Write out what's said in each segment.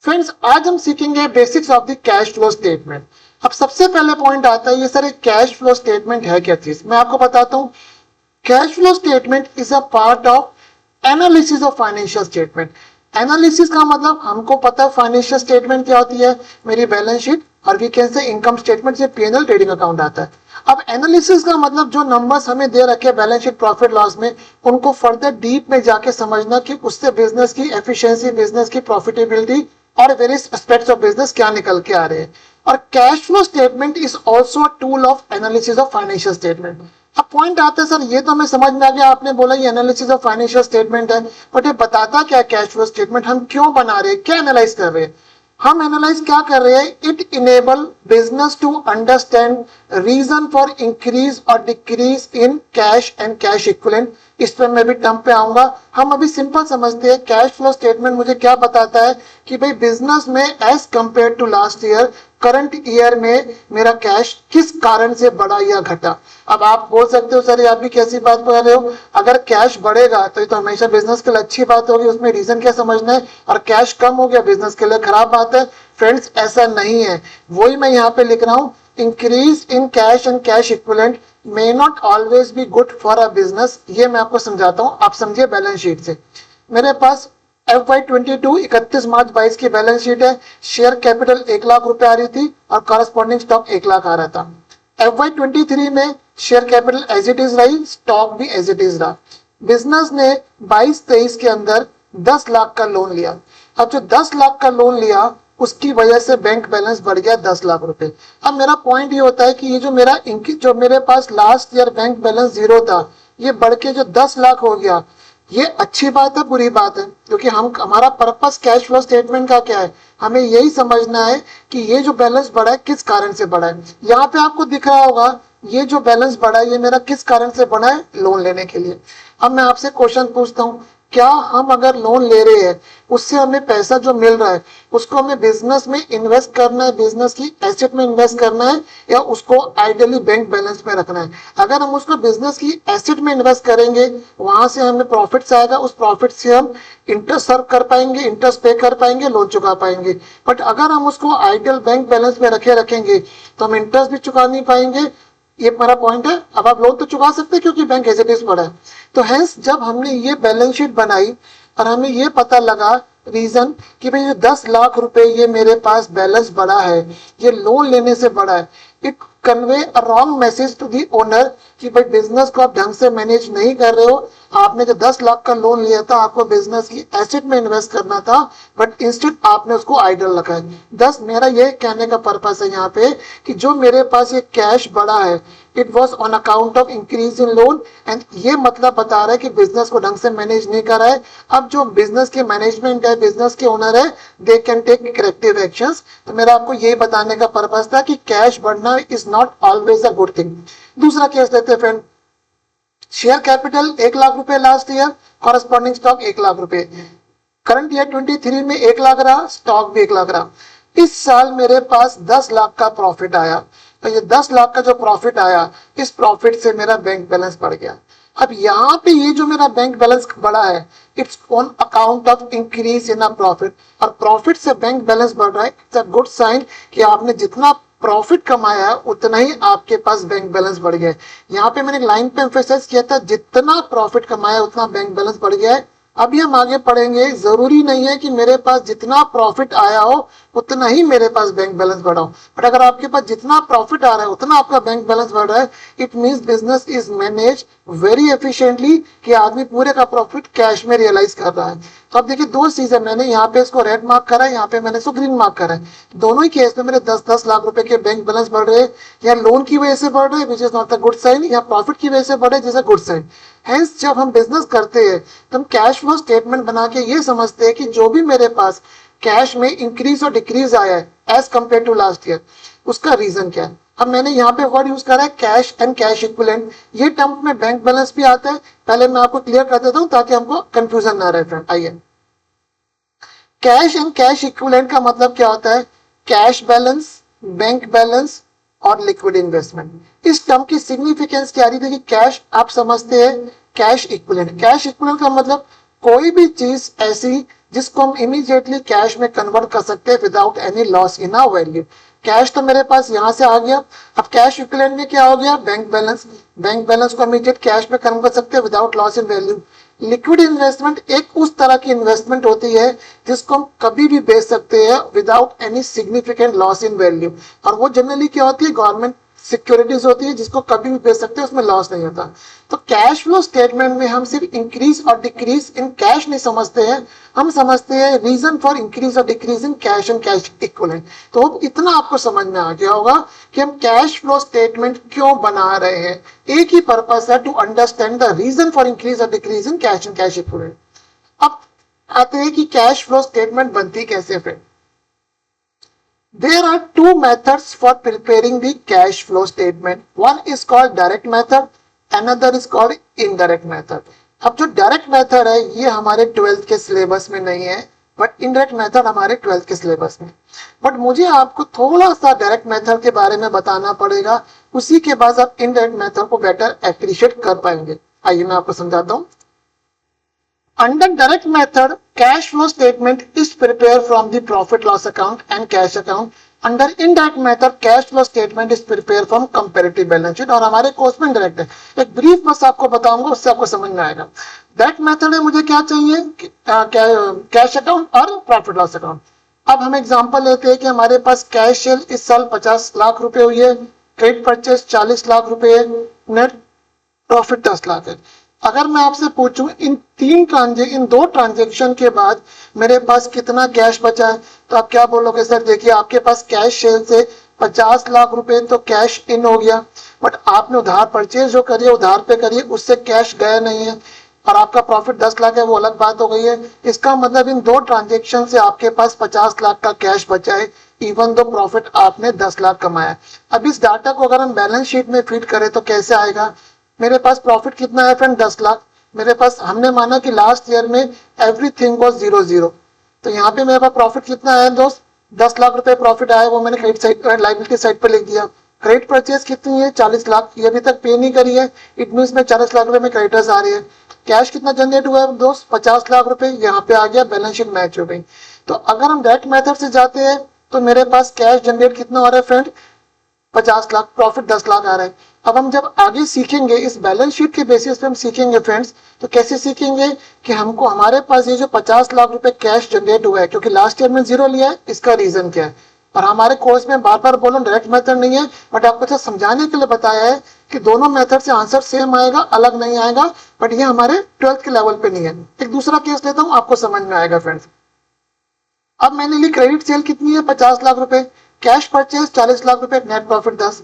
Friends, आज हम सीखेंगे basics of the cash flow statement. अब सबसे पहले पॉइंट आता है, ये सर एक कैश फ्लो स्टेटमेंट है क्या चीज? मैं आपको बताता हूँ। Cash flow statement is a part of analysis of financial statement. Analysis का मतलब हमको पता है फाइनेंशियल स्टेटमेंट क्या होती है, मेरी बैलेंस शीट और we can say income statement से पीएनएल ट्रेडिंग अकाउंट आता है। अब एनालिसिस का मतलब जो नंबर्स हमें दे रखे बैलेंस शीट प्रॉफिट लॉस में, उनको फर्दर डीप में जाके समझना कि उससे बिजनेस की एफिशिएंसी, बिजनेस की प्रॉफिटेबिलिटी और वेरियस एस्पेक्ट्स ऑफ बिजनेस क्या निकल के आ रहे हैं। और cash flow statement is also a tool of analysis of financial statement. अब पॉइंट आता है, सर ये तो हमें समझ में आ गया, आपने बोला ये एनालिसिस ऑफ फाइनेंशियल स्टेटमेंट है, बट ये बताता क्या कैश फ्लो स्टेटमेंट? हम क्यों बना रहे हैं, क्या एनालाइज कर रहे हैं? हम एनालाइज क्या कर रहे हैं? It enable business to understand reason for increase और decrease in cash and cash equivalent. इस पर मैं भी टर्म पे आऊंगा। हम अभी सिंपल समझते हैं, कैश फ्लो स्टेटमेंट मुझे क्या बताता है कि भाई बिजनेस में as compare to last year, current year में मेरा कैश किस कारण से बढ़ा या घटा। अब आप बोल सकते हो सर ये आप भी कैसी बात बोल रहे हो, अगर कैश बढ़ेगा तो ये तो हमेशा बिजनेस के लिए अच्छी बात होगी, उसमें रीजन क्या समझना है, और कैश कम हो गया बिजनेस के लिए खराब बात है। फ्रेंड्स, ऐसा नहीं है, वही मैं यहाँ पे लिख रहा हूँ, increase in cash and cash equivalent may not always be good for a business. ये मैं आपको समझाता हूँ, आप समझिए। बैलेंस शीट से मेरे पास FY22 31 मार्च 22 की बैलेंस शीट है। शेयर कैपिटल 1 लाख रुपए आ रही थी और कॉरेस्पॉन्डिंग स्टॉक 1 लाख आ रहा था। FY23 में share capital as it is रही, स्टॉक भी एज इट इज रहा। बिजनेस ने 22-23 के अंदर 10 लाख का लोन लिया। अब जो 10 लाख का लोन लिया उसकी वजह से बैंक बैलेंस बढ़ गया 10 लाख रुपए। अब मेरा पॉइंट ये होता है कि ये जो मेरे पास लास्ट ईयर बैंक बैलेंस 0 था, ये बढ़ के जो 10 लाख हो गया, ये अच्छी बात है बुरी बात है? क्योंकि हमारा पर्पस कैश फ्लो स्टेटमेंट का क्या है, हमें यही समझना है कि ये जो बैलेंस बढ़ा है किस कारण से बढ़ा है। यहाँ पे आपको दिख रहा होगा ये जो बैलेंस बढ़ा है ये मेरा किस कारण से बढ़ा है, लोन लेने के लिए। अब मैं आपसे क्वेश्चन पूछता हूँ, क्या हम अगर लोन ले रहे हैं उससे हमें पैसा जो मिल रहा है उसको हमें बिजनेस में इन्वेस्ट करना है, बिजनेस की एसेट में इन्वेस्ट करना है, या उसको आइडियली बैंक बैलेंस में रखना है? अगर हम उसको बिजनेस की एसेट में इन्वेस्ट करेंगे वहां से हमें प्रॉफिट्स आएगा, उस प्रॉफिट से हम इंटरेस्ट सर्व कर पाएंगे, इंटरेस्ट पे कर पाएंगे, लोन चुका पाएंगे। बट अगर हम उसको आइडियल बैंक बैलेंस में रखेंगे तो हम इंटरेस्ट भी चुका नहीं पाएंगे। ये मेरा पॉइंट है। अब आप लोन तो चुका सकते हैं क्योंकि बैंक एज इट इज पड़ा है। तो हेंस जब हमने ये बैलेंस शीट बनाई और हमें ये पता लगा रीजन कि भाई ये 10 लाख रुपए ये मेरे पास बैलेंस बढ़ा है, ये लोन लेने से बढ़ा है, it convey a wrong message to the owner कि भाई बिजनेस को आप ढंग से मैनेज नहीं कर रहे हो। आपने जो 10 लाख का लोन लिया था आपको बिजनेस की एसेट में इन्वेस्ट करना था, बट इंस्टेड आपने उसको आइडल रखा है। दस मेरा ये कहने का पर्पस है यहाँ पे कि जो मेरे पास ये कैश बढ़ा है it was on account of increase in loan, and ये मतलब बता रहा है कि बिजनेस को ढंग से मैनेज नहीं कर रहा है। अब जो बिजनेस के मैनेजमेंट है, बिजनेस के ओनर है, they can take corrective actions. तो मेरा आपको यही बताने का पर्पस था कि कैश बढ़ना is not always a good thing. दूसरा केस लेते हैं फ्रेंड, शेयर कैपिटल 1 लाख रुपए last year, corresponding stock 1 lakh रुपए। करंट ईयर 23 में 1 लाख रहा, स्टॉक भी 1 लाख रहा। इस साल मेरे पास 10 लाख का प्रॉफिट आया। तो ये 10 लाख का जो प्रॉफिट आया, इस प्रॉफिट से मेरा बैंक बैलेंस बढ़ गया। अब यहाँ पे ये जो मेरा बैंक बैलेंस बढ़ा है it's on account of increase in a profit, और प्रॉफिट से बैंक बैलेंस बढ़ रहा है। इट्स अ गुड साइन कि आपने जितना प्रॉफिट कमाया है उतना ही आपके पास बैंक बैलेंस बढ़ गया है। यहाँ पे मैंने लाइन पे एम्फेसाइज किया था, जितना प्रॉफिट कमाया उतना बैंक बैलेंस बढ़ गया है। अभी हम आगे पढ़ेंगे, जरूरी नहीं है कि मेरे पास जितना प्रॉफिट आया हो उतना ही मेरे पास बैंक बैलेंस बढ़ा हो, बट अगर आपके पास जितना प्रॉफिट आ रहा है उतना आपका बैंक बैलेंस बढ़ रहा है, it means business is manage very efficiently, कि आदमी पूरे का प्रॉफिट कैश में रियलाइज कर रहा है। तो अब देखिए दो चीज है, मैंने यहाँ पे इसको रेड मार्क करा है, यहाँ पे मैंने इसको ग्रीन मार्क करा है। दोनों ही केस में मेरे 10-10 लाख रुपए के बैंक बैलेंस बढ़ रहे हैं, या लोन की वजह से बढ़ रहे हैं which is not a good sign, या प्रॉफिट की वजह से बढ़े जिस अ गुड साइन। हेंस जब हम बिजनेस करते हैं तो हम कैश फ्लो स्टेटमेंट बना के ये समझते हैं कि जो भी मेरे पास कैश में इंक्रीज और डिक्रीज आया है as compare to last year, उसका रीजन क्या है। अब मैंने यहाँ पे वर्ड यूज करा है कैश एंड कैश इक्विवेलेंट। ये टर्म में बैंक बैलेंस भी आता है, पहले मैं आपको क्लियर कर देता हूँ ताकि हमको कंफ्यूजन ना रहे फ्रेंड। आइए, कैश एंड कैश इक्विवेलेंट का मतलब क्या होता है? कैश बैलेंस, बैंक बैलेंस और लिक्विड इन्वेस्टमेंट। इस टर्म की सिग्निफिकेंस क्या रही थी? कैश आप समझते हैं, कैश इक्विवेलेंट। कैश इक्विवेलेंट का मतलब कोई भी चीज ऐसी जिसको हम इमीडिएटली कैश में कन्वर्ट कर सकते हैं without any loss in a value. Cash तो मेरे पास यहाँ से आ गया, अब कैश इक्विवेलेंट में क्या हो गया, बैंक बैलेंस। बैंक बैलेंस को इमीडिएट कैश में कन्वर्ट कर सकते हैं without loss in value. Liquid investment एक उस तरह की इन्वेस्टमेंट होती है जिसको हम कभी भी बेच सकते हैं without any significant loss in value, और वो जनरली क्या होती है, गवर्नमेंट सिक्योरिटीज होती है जिसको कभी भी बेच सकते हैं, उसमें लॉस नहीं होता। तो कैश फ्लो स्टेटमेंट में हम सिर्फ इंक्रीज और डिक्रीज इन कैश नहीं समझते हैं, हम समझते हैं रीजन फॉर इंक्रीज और decrease in cash and cash equivalent. तो इतना आपको समझ में आ गया होगा कि हम कैश फ्लो स्टेटमेंट क्यों बना रहे हैं। एक ही पर्पस है, to understand the reason for increase और decrease in cash and cash equivalent. अब आते हैं कि कैश फ्लो स्टेटमेंट बनती कैसे friend. There are two methods for preparing the cash flow statement. One is called direct method, another is called indirect method. अब जो direct method है ये हमारे 12th के सिलेबस में नहीं है, बट इनडायरेक्ट मेथड हमारे 12th के सिलेबस में। बट मुझे आपको थोड़ा सा डायरेक्ट मेथड के बारे में बताना पड़ेगा, उसी के बाद आप इनडायरेक्ट मेथड को बेटर एप्रिशिएट कर पाएंगे। आइए मैं आपको समझाता हूँ। Under direct method, cash flow statement is prepared from the profit loss account and cash account. Under indirect method, cash flow statement is prepared from comparative balance sheet। और हमारे कोर्स में डायरेक्ट है, एक ब्रीफ बस आपको बताऊंगा, उससे आपको समझ में आएगा। डायरेक्ट मेथड है, मुझे क्या चाहिए, कैश अकाउंट और प्रॉफिट लॉस अकाउंट। अब हम एग्जांपल लेते हैं कि हमारे पास कैश सेल इस साल 50 लाख रुपए हुई है, क्रेडिट परचेस 40 लाख रुपए है, नेट प्रॉफिट 10 लाख है। अगर मैं आपसे पूछूं इन दो ट्रांजेक्शन के बाद मेरे पास कितना कैश बचा है, तो आप क्या बोलोगे सर। देखिए आपके पास कैश सेल से 50 लाख रुपए तो कैश इन हो गया, बट आपने उधार परचेज जो करिए उधार पे करिए, उससे कैश गया नहीं है, और आपका प्रॉफिट 10 लाख है, वो अलग बात हो गई है। इसका मतलब इन दो ट्रांजेक्शन से आपके पास 50 लाख का कैश बचा है, इवन दो प्रॉफिट आपने 10 लाख कमाया। अब इस डाटा को अगर हम बैलेंस शीट में फीड करें तो कैसे आएगा। मेरे पास प्रॉफिट कितना है फ्रेंड, 10 लाख। मेरे पास हमने माना कि लास्ट ईयर में एवरीथिंग वाज 0-0, तो यहाँ पे मेरे पास प्रॉफिट कितना है दोस्त, 10 लाख रुपए प्रॉफिट आया, वो मैंने क्रेडिट साइड लाइबिलिटी साइड पे लिख दिया। क्रेडिट परचेज कितनी है, 40 लाख, ये अभी तक पे नहीं करी है, इट मीन में 40 लाख रुपए में क्रेडिटर्स आ रही है। कैश कितना जनरेट हुआ है दोस्त, 50 लाख रुपए, यहाँ पे आ गया, बैलेंस शीट मैच हो गई। तो अगर हम डायरेक्ट मेथड से जाते हैं तो मेरे पास कैश जनरेट कितना हो रहा है फ्रेंड, 50 लाख, प्रॉफिट 10 लाख आ रहा है। अब हम जब आगे सीखेंगे इस बैलेंस शीट के बेसिस पे हम सीखेंगे फ्रेंड्स, तो कैसे सीखेंगे कि हमको हमारे पास ये जो 50 लाख रुपए कैश जनरेट हुआ है, क्योंकि लास्ट ईयर में 0 लिया है, इसका रीजन क्या है। और हमारे कोर्स में बार बार बोलो डायरेक्ट मेथड नहीं है, बट आपको अच्छा समझाने के लिए बताया है कि दोनों मेथड से आंसर सेम आएगा, अलग नहीं आएगा, बट ये हमारे 12th के लेवल पे नहीं है। एक दूसरा केस लेता हूँ, आपको समझ में आएगा फ्रेंड्स। अब मैंने ली क्रेडिट सेल कितनी है, 50 लाख रुपए, कैश परचेज 40 लाख रुपए, नेट प्रॉफिट 10।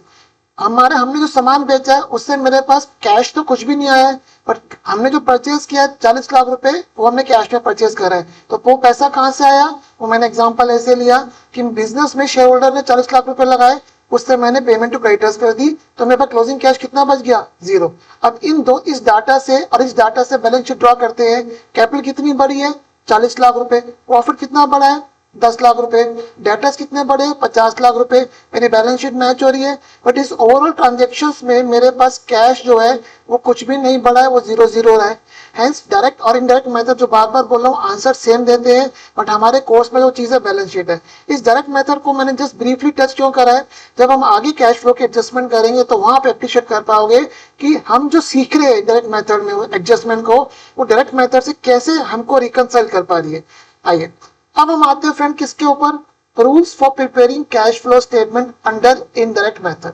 हमने जो सामान बेचा है उससे मेरे पास कैश तो कुछ भी नहीं आया है, पर हमने जो परचेज किया 40 लाख रुपए वो हमने कैश में परचेज करा है। तो वो पैसा कहाँ से आया, वो मैंने एग्जांपल ऐसे लिया कि बिजनेस में शेयर होल्डर ने 40 लाख रुपए लगाए, उससे मैंने पेमेंट टू क्रेडिटर्स कर दी, तो मेरे पास क्लोजिंग कैश कितना बच गया, 0। अब इस डाटा से और इस डाटा से बैलेंस शीट ड्रॉ करते हैं। कैपिटल कितनी बड़ी है, 40 लाख रुपए, प्रॉफिट कितना बड़ा है, 10 लाख रुपए, डेटर्स कितने बड़े, 50 लाख रुपए, मेरी बैलेंस शीट मैच हो रही है। बट इस ओवरऑल ट्रांजेक्शंस में मेरे पास कैश जो है वो कुछ भी नहीं बढ़ा है, वो 0-0 रहा है। हेंस डायरेक्ट और इनडायरेक्ट मेथड जो बार बार बोल रहा हूँ आंसर सेम देते हैं, बट हमारे कोर्स में जो चीज है बैलेंस शीट है। इस डायरेक्ट मेथड को मैंने जस्ट ब्रीफली टच क्यों करा है, जब हम आगे कैश फ्लो के एडजस्टमेंट करेंगे तो वहां पे अप्रिशिएट कर पाओगे कि हम जो सीख रहे हैं डायरेक्ट मेथड में एडजस्टमेंट को, वो डायरेक्ट मेथड से कैसे हमको रिकंसाइल कर पा रही है। आइए अब हम आते हैं फ्रेंड किसके ऊपर, rules for preparing cash flow statement under indirect method.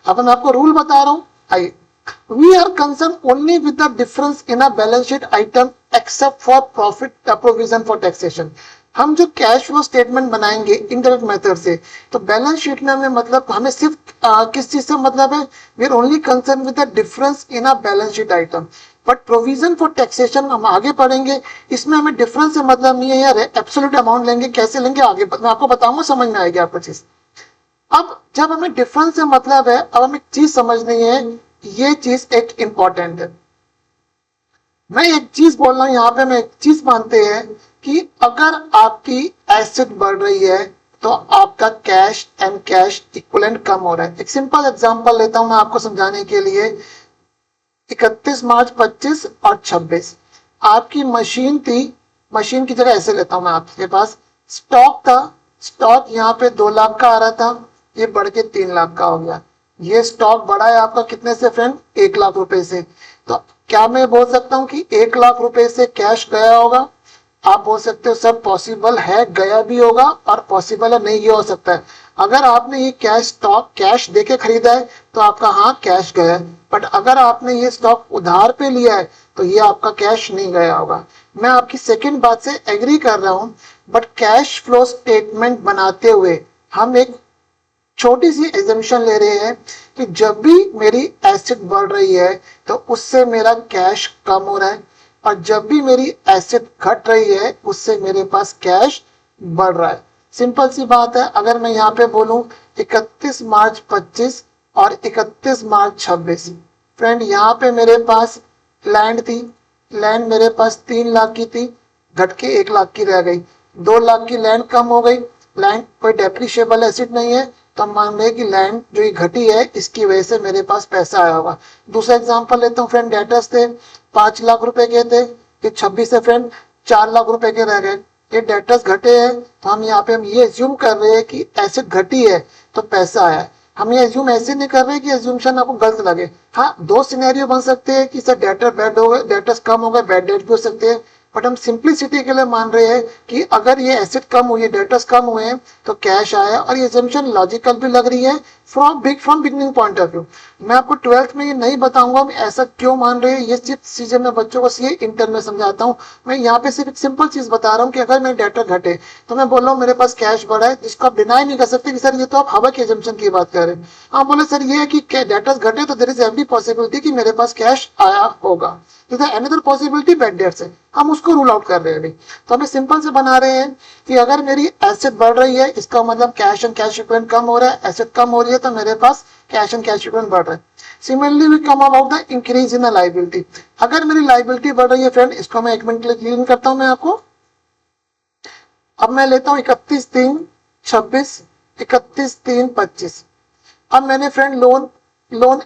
अब मैं आपको रूल बता रहा हूं। आइए, we are concern only with the difference in a balance sheet item except for profit provision for taxation. हम जो कैश फ्लो स्टेटमेंट बनाएंगे इनडायरेक्ट मेथड से, तो बैलेंस शीट में हमें मतलब हमें सिर्फ किस चीज से मतलब है, we are only concern with the difference in a balance sheet item, but provision for taxation हम आगे पढ़ेंगे, इसमें हमें डिफरेंस से मतलब नहीं है यार, एब्सोल्यूट अमाउंट लेंगे, कैसे लेंगे आगे मैं आपको बताऊंगा, समझ में आएगी आपको चीज। अब जब हमें डिफरेंस से मतलब है, अब हमें चीज समझनी है, ये चीज एक इंपॉर्टेंट है। मैं एक चीज बोल रहा हूं यहाँ पे, मैं एक चीज मानते हैं कि अगर आपकी एसेट बढ़ रही है तो आपका कैश एंड कैश इक्विवेलेंट कम हो रहा है। एक सिंपल एग्जांपल लेता हूं मैं आपको समझाने के लिए। 31 मार्च 25 और 26 आपकी मशीन थी मशीन की जगह ऐसे लेता हूं मैं आपके पास, स्टॉक था, स्टॉक यहाँ पे 2 लाख का आ रहा था, ये बढ़ के 3 लाख का हो गया। ये स्टॉक बढ़ा है आपका कितने से फ्रेंड, 1 लाख रुपए से। तो क्या मैं बोल सकता हूँ कि 1 लाख रुपए से कैश गया होगा? आप बोल सकते हो सर पॉसिबल है, गया भी होगा, और पॉसिबल है नहीं ये हो सकता है। अगर आपने ये कैश स्टॉक कैश देके खरीदा है तो आपका हाँ कैश गया है, बट अगर आपने ये स्टॉक उधार पे लिया है तो ये आपका कैश नहीं गया होगा। मैं आपकी सेकंड बात से एग्री कर रहा हूं, बट कैश फ्लो स्टेटमेंट बनाते हुए हम एक छोटी सी एजम्पशन ले रहे हैं कि जब भी मेरी एसेट बढ़ रही है तो उससे मेरा कैश कम हो रहा है, और जब भी मेरी एसेट घट रही है उससे मेरे पास कैश बढ़ रहा है। सिंपल सी बात है। अगर मैं यहाँ पे बोलूं 31 मार्च 25 और 31 मार्च 26, फ्रेंड यहाँ पे मेरे पास लैंड थी, लैंड मेरे पास 3 लाख की थी, घट के 1 लाख की रह गई, 2 लाख की लैंड कम हो गई। लैंड कोई डेप्रिशिएबल एसेट नहीं है, तो हम मान रहे कि लैंड जो ये घटी है इसकी वजह से मेरे पास पैसा आया होगा। दूसरा एग्जांपल लेता हूँ फ्रेंड, डेटर्स थे 5 लाख रुपए के थे, ये 26 से फ्रेंड 4 लाख रुपए के रह गए। ये डेटर्स घटे हैं तो हम यहाँ पे हम ये एज्यूम कर रहे हैं कि एसेट घटी है तो पैसा आया है। हम ये एज्यूम ऐसे नहीं कर रहे कि एज्यूमशन आपको गलत लगे। हाँ, 2 सिनेरियो बन सकते हैं कि सर डेटर बैड हो गए, डेटर्स कम हो गए, बैड डेट भी हो सकते हैं, बट हम सिंप्लिसिटी के लिए मान रहे हैं कि अगर ये एसेट कम हुई है, डेटर्स कम हुए हैं तो कैश आया, और ये एजम्पशन लॉजिकल भी लग रही है from beginning point of view. मैं आपको 12th में ये नहीं बताऊंगा हम ऐसा क्यों मान रहे हैं, ये सिर्फ चीजें मैं बच्चों को ये इंटर में समझाता हूँ। मैं यहाँ पे सिर्फ एक सिंपल चीज बता रहा हूँ कि अगर मेरे डेटर घटे तो मैं बोल रहा हूँ मेरे पास कैश बढ़ा है, जिसको आप डिनाई नहीं कर सकते कि सर ये तो आप हवा के एजम्पशन की बात कर रहे हैं। आप बोले सर ये है कि डेटर्स घटे तो देयर इज एवरी पॉसिबिलिटी कि मेरे पास कैश आया होगा। अनदर पॉसिबिलिटी बैड डेट से हम उसको रूल आउट कर रहे हैं अभी। तो हमें सिंपल से बना रहे हैं कि अगर मेरी एसेट बढ़ रही है इसका मतलब कैश एंड कैश इक्विवेलेंट कम हो रहा है, एसेट कम हो रही है तो मेरे पास कैश एंड कैश इक्विवेलेंट बढ़ रहा है। Similarly we come about the increase in the liability. अगर मेरी लायबिलिटी बढ़ रही है फ्रेंड, इसको मैं 1 मिनट के लिए क्लीन करता हूं मैं आपको। अब मैं लेता हूं 31/3/26, 31/3/25। अब मैंने फ्रेंड लोन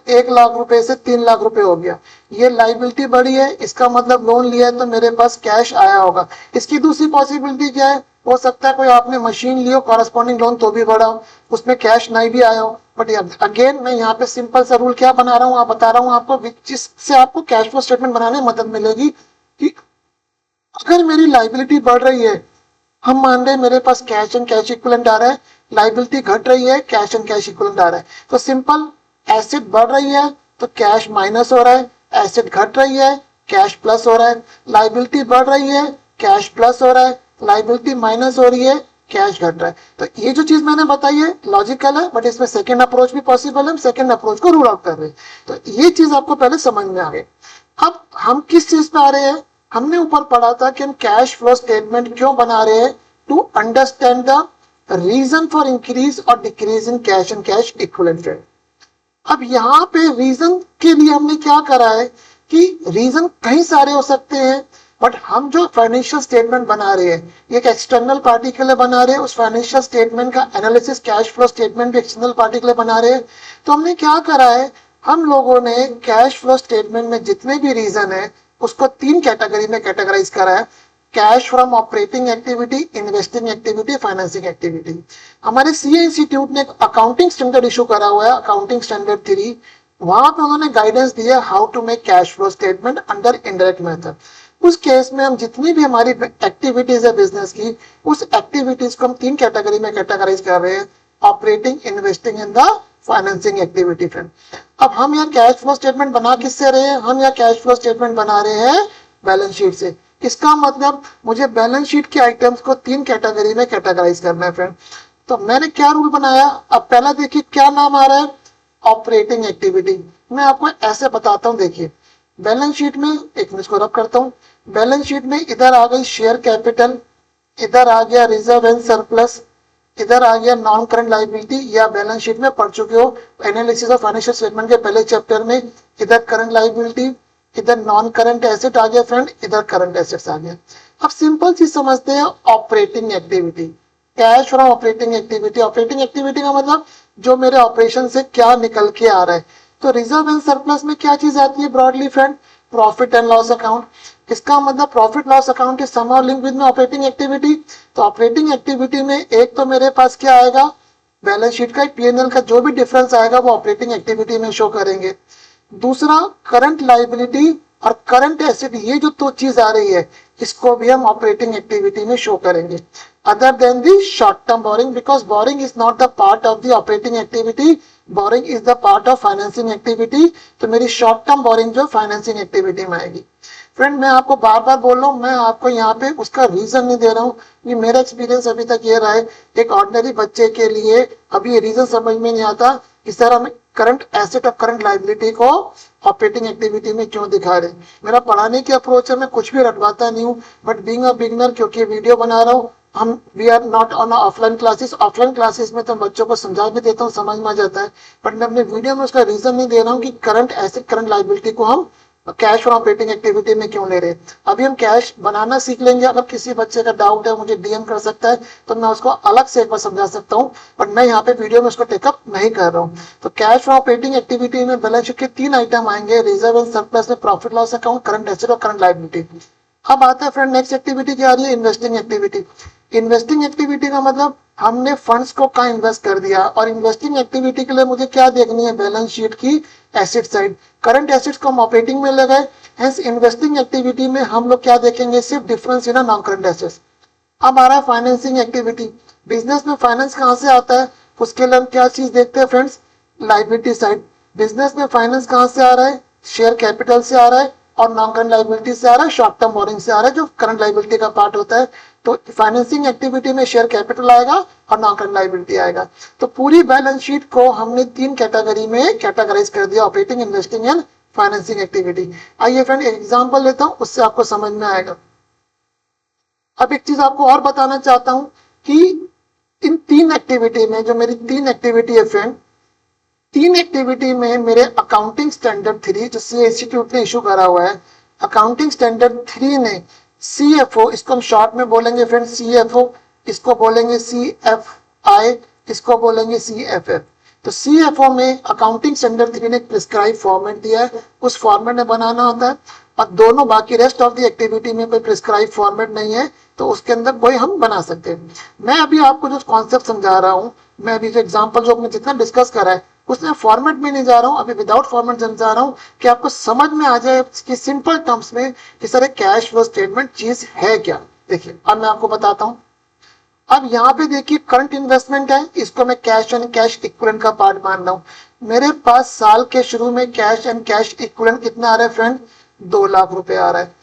1 लाख रुपए से 3 लाख रुपए हो गया, ये लाइबिलिटी बढ़ी है, इसका मतलब लोन लिया है तो मेरे पास कैश आया होगा। इसकी दूसरी पॉसिबिलिटी क्या है, हो सकता है कोई आपने मशीन लियो कॉरेस्पॉन्डिंग लोन तो भी बढ़ा हो, उसमें कैश नहीं भी आया हो। बट अगेन मैं यहाँ पे सिंपल सा रूल क्या बना रहा हूँ, आप बता रहा हूँ आपको, जिससे आपको कैश फ्लो स्टेटमेंट बनाने में मदद मिलेगी कि अगर मेरी लाइबिलिटी बढ़ रही है, हम मान रहे हैं मेरे पास कैश एंड कैश इक्विवेलेंट आ रहा है, लाइबिलिटी घट रही है, कैश एंड कैश इक्विवेलेंट आ रहा है, तो सिंपल एसेट बढ़ रही है तो कैश माइनस हो रहा है, एसेट घट रही है कैश प्लस हो रहा है, लाइबिलिटी बढ़ रही है कैश प्लस हो रहा है, लाइबिलिटी माइनस हो रही है कैश घट रहा है। तो ये जो चीज मैंने बताई है लॉजिकल है, बट इसमें सेकंड अप्रोच भी पॉसिबल है, हम सेकंड अप्रोच को रूल आउट कर रहे हैं। तो ये चीज आपको पहले समझ में आ गई। अब हम किस चीज पे आ रहे हैं, हमने ऊपर पढ़ा था कि हम कैश फ्लो स्टेटमेंट क्यों बना रहे हैं, to understand the reason for increase और decrease in cash and cash equivalent. अब यहाँ पे रीजन के लिए हमने क्या करा है कि रीजन कई सारे हो सकते हैं, बट हम जो फाइनेंशियल स्टेटमेंट बना रहे हैं एक एक्सटर्नल पार्टी के लिए बना रहे हैं, उस फाइनेंशियल स्टेटमेंट का एनालिसिस कैश फ्लो स्टेटमेंट भी एक्सटर्नल पार्टी के लिए बना रहे हैं। तो हमने क्या करा है, हम लोगों ने कैश फ्लो स्टेटमेंट में जितने भी रीजन है उसको 3 कैटेगरी में कैटेगराइज करा है, cash from operating activity, investing activity, financing activity. हमारे सीए इंस्टीट्यूट ने अकाउंटिंग स्टैंडर्ड इशू करा हुआ है, अकाउंटिंग स्टैंडर्ड 3, वहां पे उन्होंने गाइडेंस दिया how to make cash flow statement under indirect method. उस केस में हम जितनी भी हमारी एक्टिविटीज है बिजनेस की, उस एक्टिविटीज को हम 3 कैटेगरी में कैटेगराइज कर रहे हैं, operating, investing and the financing activity. Friend अब हम यहाँ कैश फ्लो स्टेटमेंट बना किससे रहे हैं, हम यहाँ कैश फ्लो स्टेटमेंट बना रहे हैं बैलेंस शीट से। इसका मतलब मुझे बैलेंस शीट के आइटम्स को 3 कैटेगरी में कैटेगराइज करना है फ्रेंड। तो मैंने क्या रूल बनाया, अब पहला देखिए क्या नाम आ रहा है, ऑपरेटिंग एक्टिविटी। मैं आपको ऐसे बताता हूँ, देखिए बैलेंस शीट में एक मिनट को रब करता हूँ, बैलेंस शीट में इधर आ गई शेयर कैपिटल, इधर आ गया रिजर्व एंड सरप्लस, इधर आ गया नॉन करंट लाइबिलिटी, या बैलेंस शीट में पढ़ चुके हो एनालिसिस ऑफ फाइनेंशियल स्टेटमेंट के पहले चैप्टर में, इधर करंट लाइबिलिटी, इधर नॉन करंट एसेट आ गया फ्रेंड, इधर करंट एसेट्स आ गया। अब सिंपल चीज समझते हैं, operating activity, cash from operating activity. Operating activity का मतलब जो मेरे ऑपरेशन से क्या निकल के आ रहा है। तो रिजर्व एंड सरप्लस में क्या चीज आती है broadly friend, profit and loss account. इसका मतलब profit loss account is somehow link with my operating activity. तो ऑपरेटिंग एक्टिविटी में एक तो मेरे पास क्या आएगा, बैलेंस शीट का पीएनएल का जो भी डिफरेंस आएगा वो ऑपरेटिंग एक्टिविटी में शो करेंगे। दूसरा करंट लाइबिलिटी और करंट एसेट, ये जो दो चीज आ रही है इसको भी हम ऑपरेटिंग एक्टिविटी में शो करेंगे, other than the short term borrowing, because boring is not the part of the operating activity, boring is the part of financing activity. तो मेरी शॉर्ट टर्म बोरिंग जो फाइनेंसिंग एक्टिविटी में आएगी। Friend मैं आपको बार बार बोल रहा हूँ, मैं आपको यहाँ पे उसका रीजन नहीं दे रहा हूँ, ये मेरा एक्सपीरियंस अभी तक ये रहा है। एक ऑर्डिनरी बच्चे के लिए अभी ये रीजन समझ में नहीं आता कि सर हम करंट एसेट और करंट लाइबिलिटी को ऑपरेटिंग एक्टिविटी में क्यों दिखा रहे। मेरा पढ़ाने की अप्रोच है, मैं कुछ भी रटवाता नहीं हूँ, बट बीइंग अ बिगिनर क्योंकि वीडियो बना रहा हूँ, हम we are not on offline classes. Offline classes में तो बच्चों को समझा भी देता हूँ, समझ में आ जाता है, बट मैं अपने वीडियो में उसका रीजन नहीं दे रहा हूँ कि करंट एसेट करंट लाइबिलिटी को हम कैश फ्रॉम ऑपरेटिंग एक्टिविटी में क्यों ले रहे। अभी हम कैश बनाना सीख लेंगे, अगर किसी बच्चे का डाउट है मुझे डीएम कर सकता है तो मैं उसको अलग से एक बार समझा सकता हूँ, बट मैं यहाँ पे वीडियो में उसको टेकअप नहीं कर रहा हूँ। तो कैश फ्रॉम ऑपरेटिंग एक्टिविटी में बैलेंस शीट के 3 आइटम आएंगे, रिजर्व एंड सरप्लस में profit loss account, current asset और करंट लाइबिलिटी। अब आता है फ्रेंड नेक्स्ट एक्टिविटी क्या आ रही है, इन्वेस्टिंग एक्टिविटी। इन्वेस्टिंग एक्टिविटी का मतलब हमने फंड्स को कहाँ इन्वेस्ट कर दिया, और इन्वेस्टिंग एक्टिविटी के लिए मुझे क्या देखनी है, बैलेंस शीट की एसेट साइड। करंट एसेट्स को हम ऑपरेटिंग में ले गए, हेंस इन्वेस्टिंग एक्टिविटी में हम लोग क्या देखेंगे, सिर्फ difference in non current assets. अब आ रहा है फाइनेंसिंग एक्टिविटी। बिजनेस में फाइनेंस कहाँ से आता है, उसके लिए हम क्या चीज देखते हैं फ्रेंड्स, लाइबिलिटी साइड। बिजनेस में फाइनेंस कहाँ से आ रहा है, शेयर कैपिटल से आ रहा है, और नॉन करंट लाइबिलिटी से आ रहा है, शॉर्ट टर्म बोरिंग से आ रहा है जो करंट लाइबिलिटी का पार्ट होता है। तो फाइनेंसिंग एक्टिविटी में शेयर कैपिटल आएगा और नॉन करंट लाइबिलिटी आएगा। तो पूरी बैलेंस शीट को हमने 3 कैटेगरी में कैटेगराइज कर दिया, operating, investing and financing activity. आइए फ्रेंड एग्जांपल लेता हूं, उससे आपको समझ में आएगा। अब एक चीज आपको और बताना चाहता हूं कि इन 3 एक्टिविटी में, जो मेरी 3 एक्टिविटी है फ्रेंड, 3 एक्टिविटी में मेरे अकाउंटिंग स्टैंडर्ड 3 जो सी इंस्टीट्यूट ने इशू करा हुआ है, अकाउंटिंग स्टैंडर्ड 3 ने सीएफओ, इसको हम शॉर्ट में बोलेंगे फ्रेंड सीएफओ, इसको बोलेंगे सीएफआई, इसको बोलेंगे सीएफएफ। तो सीएफओ में अकाउंटिंग स्टैंडर्ड 3 ने प्रिस्क्राइब फॉर्मेट दिया है, उस फॉर्मेट में बनाना होता है, और दोनों बाकी रेस्ट ऑफ द एक्टिविटी में कोई प्रिस्क्राइब फॉर्मेट नहीं है, तो उसके अंदर कोई हम बना सकते हैं। मैं अभी आपको जो कॉन्सेप्ट समझा रहा हूँ, मैं अभी जो एग्जांपल जो अपने जितना डिस्कस करा है उसमें फॉर्मेट में नहीं जा रहा हूँ, अभी विदाउट फॉर्मेट समझा रहा हूँ कि आपको समझ में आ जाए कि सिंपल टर्म्स में कि सर कैश फ्लो स्टेटमेंट चीज है क्या। देखिए अब मैं आपको बताता हूँ। अब यहाँ पे देखिए करंट इन्वेस्टमेंट है, इसको मैं कैश एंड कैश इक्विवेलेंट का पार्ट मान रहा हूँ। मेरे पास साल के शुरू में कैश एंड कैश इक्विवेलेंट कितना आ रहा है फ्रेंड, 2 लाख रुपए आ रहा है।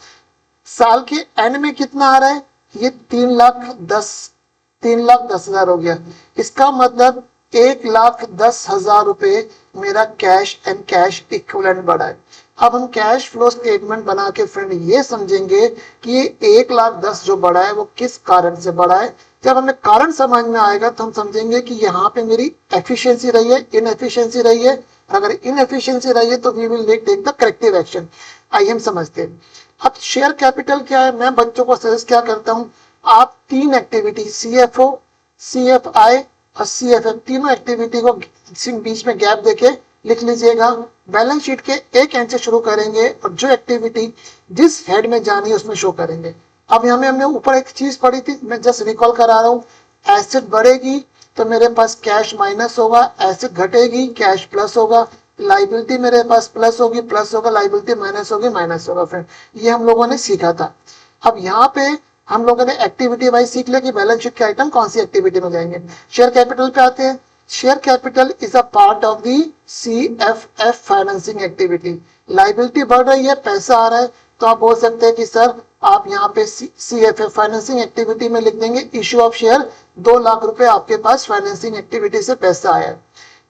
साल के एंड में कितना आ रहा है, ये 3,10,000 हो गया। इसका मतलब 1,10,000 रुपए मेरा कैश एंड कैश इक्विवेलेंट बढ़ा है। अब हम कैश फ्लो स्टेटमेंट बना के फ्रेंड ये समझेंगे कि ये 1,10,000 जो बढ़ा है वो किस कारण से बढ़ा है। जब हमें कारण समझ में आएगा तो हम समझेंगे कि यहाँ पे मेरी एफिशिएंसी रही है, इनएफिशिएंसी रही है, अगर इनएफिशिएंसी रही है तो we will take the corrective action. आइए हम समझते हैं। अब शेयर कैपिटल क्या है, मैं बच्चों को सजेस्ट क्या करता हूँ, आप 3 एक्टिविटी सीएफओ, सीएफआई और सीएफएफ, तीनों एक्टिविटी को बीच में गैप देके लिख लीजिएगा। बैलेंस शीट के एक एंड से शुरू करेंगे और जो एक्टिविटी जिस हेड में जानी है उसमें शो करेंगे। अब यहाँ में हमने ऊपर एक चीज पढ़ी थी, मैं जस्ट रिकॉल करा रहा हूँ। एसेट बढ़ेगी तो मेरे पास कैश माइनस होगा, एसेट घटेगी कैश प्लस होगा, लाइबिलिटी मेरे पास प्लस होगी, प्लस होगा, लाइबिलिटी माइनस होगी, माइनस होगा। फ्रेंड ये हम लोगों ने सीखा था। अब यहाँ पे हम लोगों ने एक्टिविटी वाइज सीख लिया कि बैलेंस शीट के आइटम कौन सी एक्टिविटी में जाएंगे। शेयर कैपिटल पे आते हैं। Share capital is a part of the CFF financing activity. Liability बढ़ रही है, पैसा आ रहा है, तो आप बोल सकते हैं कि सर आप यहाँ पे सीएफएफ फाइनेंसिंग एक्टिविटी में लिख देंगे इश्यू ऑफ शेयर, 2 लाख रुपए आपके पास फाइनेंसिंग एक्टिविटी से पैसा आया।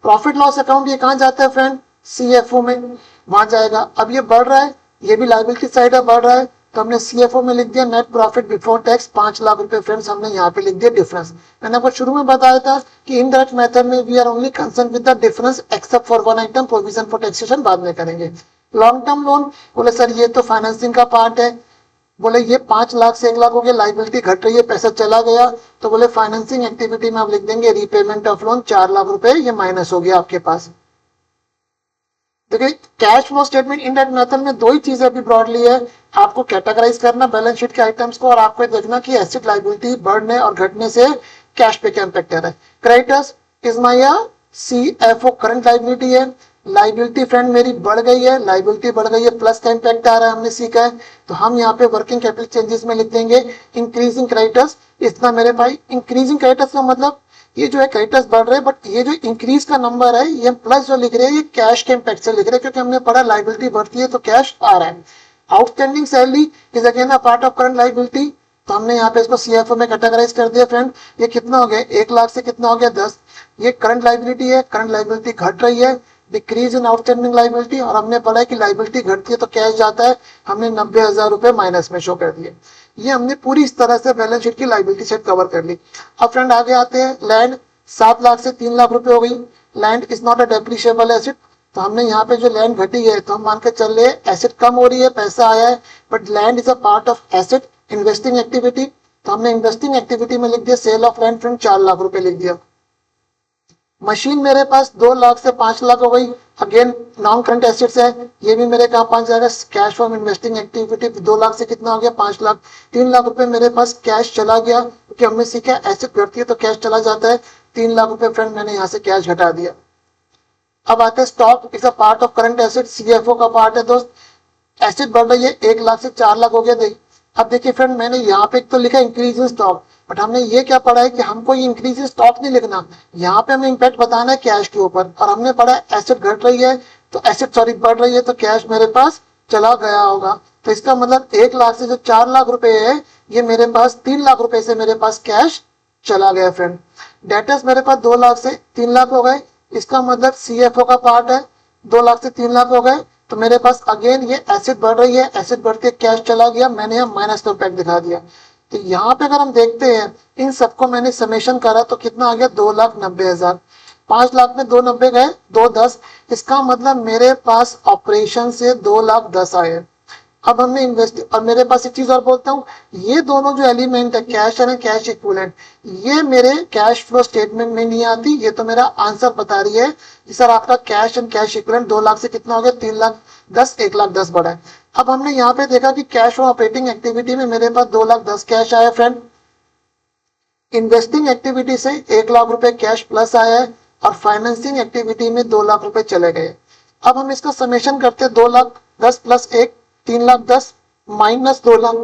प्रॉफिट लॉस अकाउंट ये कहाँ जाता है फ्रेंड, सीएफओ में, वहां जाएगा। अब ये बढ़ रहा है, ये भी लाइबिलिटी साइड है, बढ़ रहा है, तो हमने सीएफओ में लिख दिया net profit before tax 5 lakh रुपए। फ्रेंड्स हमने यहाँ पे लिख दिया डिफरेंस। मैंने आपको शुरू में बताया था कि इनडायरेक्ट मेथड में we are only concern with the difference except for one item, provision for taxation बाद में करेंगे। लॉन्ग टर्म लोन, बोले सर ये तो फाइनेंसिंग का पार्ट है, बोले ये 5 लाख से 1 लाख हो गया, लाइबिलिटी घट रही है, पैसा चला गया, तो बोले फाइनेंसिंग एक्टिविटी में आप लिख देंगे रीपेमेंट ऑफ लोन 4 लाख रुपए, ये माइनस हो गया आपके पास। देखिए cash flow statement indirect method में दो ही चीजें अभी ब्रॉडली है, आपको कैटेगराइज करना बैलेंस शीट के आइटम्स को, और आपको देखना कि एसेट लायबिलिटी बढ़ने और घटने से कैश पे क्या इंपैक्ट है। Creditors is my CFO current liability है, लाइबिलिटी फ्रेंड मेरी बढ़ गई है, लाइबिलिटी बढ़ गई है, प्लस का इंपैक्ट आ रहा है, हमने सीखा है। तो हम यहाँ पे वर्किंग कैपिटल चेंजेस में लिख देंगे इंक्रीजिंग क्रेडिटर्स, इतना मेरे भाई। इंक्रीजिंग क्रेडिटर्स का मतलब ये जो है क्रेडिटर्स बढ़ रहे हैं, बट ये जो इंक्रीज का नंबर है, ये प्लस जो लिख रहे हैं, ये कैश के इंपैक्ट से लिख रहे हैं, क्योंकि हमने पढ़ा लाइबिलिटी बढ़ती है तो कैश आ रहा है। Outstanding salary is again a part of current liability, तो हमने यहाँ पे इसको CFO में कैटेगराइज कर दिया फ्रेंड। ये कितना हो गया, 1 लाख से कितना हो गया 10, ये करंट लाइबिलिटी है, करंट लाइबिलिटी घट रही है, डिक्रीज इन आउटस्टैंडिंग लाइबिलिटी, और हमने पढ़ा है कि लाइबिलिटी घटती है तो कैश जाता है, हमने 90,000 रुपए माइनस में शो कर दिए। ये हमने पूरी इस तरह से बैलेंस शीट की लाइबिलिटी सेट कवर कर ली। अब फ्रेंड आगे आते हैं, लैंड 7 लाख से 3 लाख रुपए हो गई। Land is not a depreciable asset, तो हमने यहाँ पे जो लैंड घटी है तो हम मान के चल रहे एसेट कम हो रही है, पैसा आया है, but land is a part of asset investing activity, तो हमने इन्वेस्टिंग एक्टिविटी में लिख दिया sale of land friend 4 lakh रुपए लिख दिया। मशीन मेरे पास 2 लाख से 5 लाख हो गई, अगेन नॉन करंट एसेट्स है, ये भी मेरे कहाँ पहुंच जाएगा, cash from investing activity 2 lakh से कितना हो गया 5 लाख, 3 लाख रुपए मेरे पास कैश चला गया, क्योंकि हमने सीखा एसेट घटती है तो कैश चला जाता है। 3 लाख रुपए फ्रेंड मैंने यहाँ से कैश घटा दिया। अब आते हैं stock is a part of current asset, CFO का पार्ट है दोस्त। एसेट बढ़ रही है, 1 लाख से 4 लाख हो गया। अब देखिए फ्रेंड मैंने यहाँ पे तो लिखा इंक्रीज इन स्टॉक, बट हमने ये क्या पढ़ा है कि हमको ये इंक्रीज इन स्टॉक नहीं लिखना, यहाँ पे हमें इम्पैक्ट बताना है कैश के ऊपर, और हमने पढ़ा है एसेट घट रही है तो एसेट सॉरी बढ़ रही है तो कैश मेरे पास चला गया होगा। तो इसका मतलब 1 लाख से जो 4 लाख रुपए है, ये मेरे पास 3 लाख रुपए से मेरे पास कैश चला गया फ्रेंड। डेटर्स मेरे पास 2 लाख से 3 लाख हो गए, इसका मतलब CFO का पार्ट है, 2 लाख से 3 लाख हो गए, तो मेरे पास अगेन ये एसेट बढ़ रही है, एसेट बढ़ते कैश चला गया, मैंने यहाँ माइनस का इम्पैक्ट दिखा दिया। तो यहाँ पे अगर हम देखते हैं इन सबको मैंने समेशन करा तो कितना आ गया 2,90,000, 5 लाख में 290 गए 210, इसका मतलब मेरे पास ऑपरेशन से 2,10,000 आए। अब हमने इन्वेस्ट, और मेरे पास एक चीज और बोलता हूँ, ये दोनों जो एलिमेंट है कैश एंड कैश इक्विवेलेंट, ये मेरे कैश फ्लो स्टेटमेंट में नहीं आती, ये तो मेरा आंसर बता रही है कि सर आपका cash and cash equivalent 2 lakh से कितना हो गया 3,10,000, 1,10,000 बढ़ा है। अब हमने यहाँ पे देखा कि कैश फ्लो ऑपरेटिंग एक्टिविटी में मेरे पास 2,10,000 कैश आया फ्रेंड, इन्वेस्टिंग एक्टिविटी से 1 लाख रुपए कैश प्लस आया है, और फाइनेंसिंग एक्टिविटी में 2 लाख रुपए चले गए। अब हम इसका समेशन करते 2,10,000 प्लस 1 3,10,000 माइनस 2 लाख,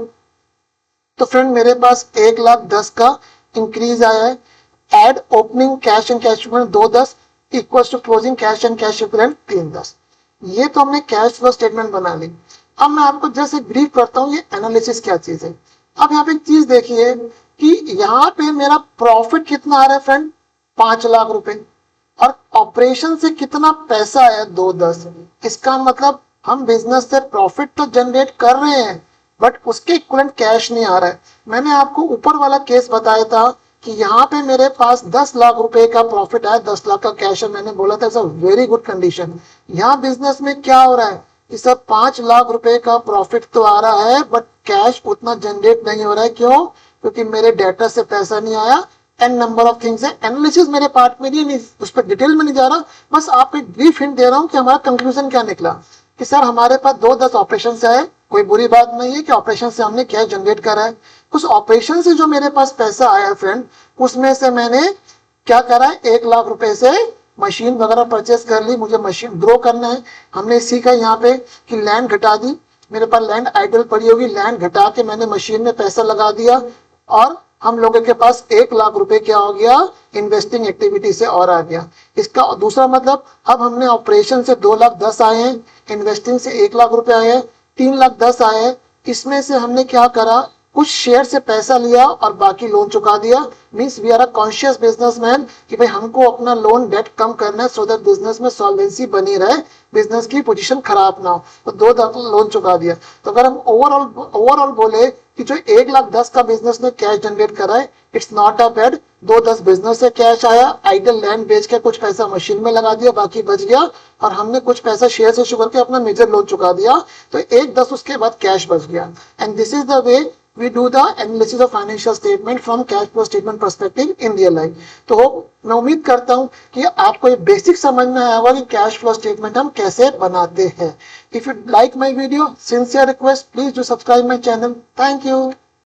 तो फ्रेंड मेरे पास 1,10,000 का इंक्रीज आया है। Add opening cash and cash equivalent 210 equals to closing cash and cash equivalent 310। ये तो हमने कैश फ्लो स्टेटमेंट बना ली। अब मैं आपको जैसे ब्रीफ करता हूँ ये एनालिसिस क्या चीज है। अब यहाँ पे एक चीज देखिए कि यहाँ पे मेरा प्रॉफिट कितना आ रहा है फ्रेंड 5 लाख रुपए, और ऑपरेशन से कितना पैसा आया 210। इसका मतलब हम बिजनेस से प्रॉफिट तो जनरेट कर रहे हैं, बट उसके इक्विवेलेंट कैश नहीं आ रहा है। मैंने आपको ऊपर वाला केस बताया था कि यहाँ पे मेरे पास 10 लाख रुपए का प्रॉफिट आया, 10 लाख का कैश है, मैंने बोला था it's a very good condition. यहाँ बिजनेस में क्या हो रहा है कि सर 5 लाख रुपए का प्रॉफिट तो आ रहा है, बट कैश उतना जनरेट नहीं हो रहा है। क्यों? क्योंकि मेरे डेटा से पैसा नहीं आया, एन नंबर ऑफ थिंग्स है। एनालिसिस मेरे पार्ट में नहीं, उस पर डिटेल में नहीं जा रहा, बस आपको एक ब्रीफ हिंट दे रहा हूँ कि हमारा कंक्लूजन क्या निकला कि सर हमारे पास 2-10 ऑपरेशन है, कोई बुरी बात नहीं है कि ऑपरेशन से हमने कैश जनरेट करा है। उस ऑपरेशन से जो मेरे पास पैसा आया फ्रेंड, उसमें से मैंने क्या करा है 1 लाख रुपए से मशीन वगैरह परचेस कर ली, मुझे मशीन ग्रो करना है। हमने सीखा यहाँ पे कि लैंड घटा दी, मेरे पास लैंड आइडल पड़ी होगी, लैंड घटा के मैंने मशीन में पैसा लगा दिया, और हम लोगों के पास 1 लाख रुपए क्या हो गया इन्वेस्टिंग एक्टिविटी से और आ गया। इसका दूसरा मतलब अब हमने ऑपरेशन से 2,10,000 आए हैं, इन्वेस्टिंग से 1 लाख रुपए आए हैं, 3,10,000 आए हैं। इसमें से हमने क्या करा, कुछ शेयर से पैसा लिया और बाकी लोन चुका दिया। Means we are a conscious businessman कि भाई हमको अपना लोन डेट कम करना है, सो दैट बिजनेस में सॉल्वेंसी बनी रहे, बिजनेस की पोजीशन खराब ना हो, तो 2 लोन चुका दिया। तो अगर हम ओवरऑल बोले कि जो 1,10,000 का बिजनेस ने कैश जनरेट करा है, it's not a bad. 2-10 business से कैश आया, आइडल लैंड बेच के कुछ पैसा मशीन में लगा दिया, बाकी बच गया, और हमने कुछ पैसा शेयर से शुरू करके अपना मेजर लोन चुका दिया, तो 1-10 उसके बाद कैश बच गया। And this is the way we do the analysis of financial statement from cash flow statement perspective in real life. तो मैं उम्मीद करता हूँ कि आपको ये बेसिक समझ में आया होगा कि कैश फ्लो स्टेटमेंट हम कैसे बनाते हैं. If you like my video, sincere request, please do subscribe my channel. Thank you.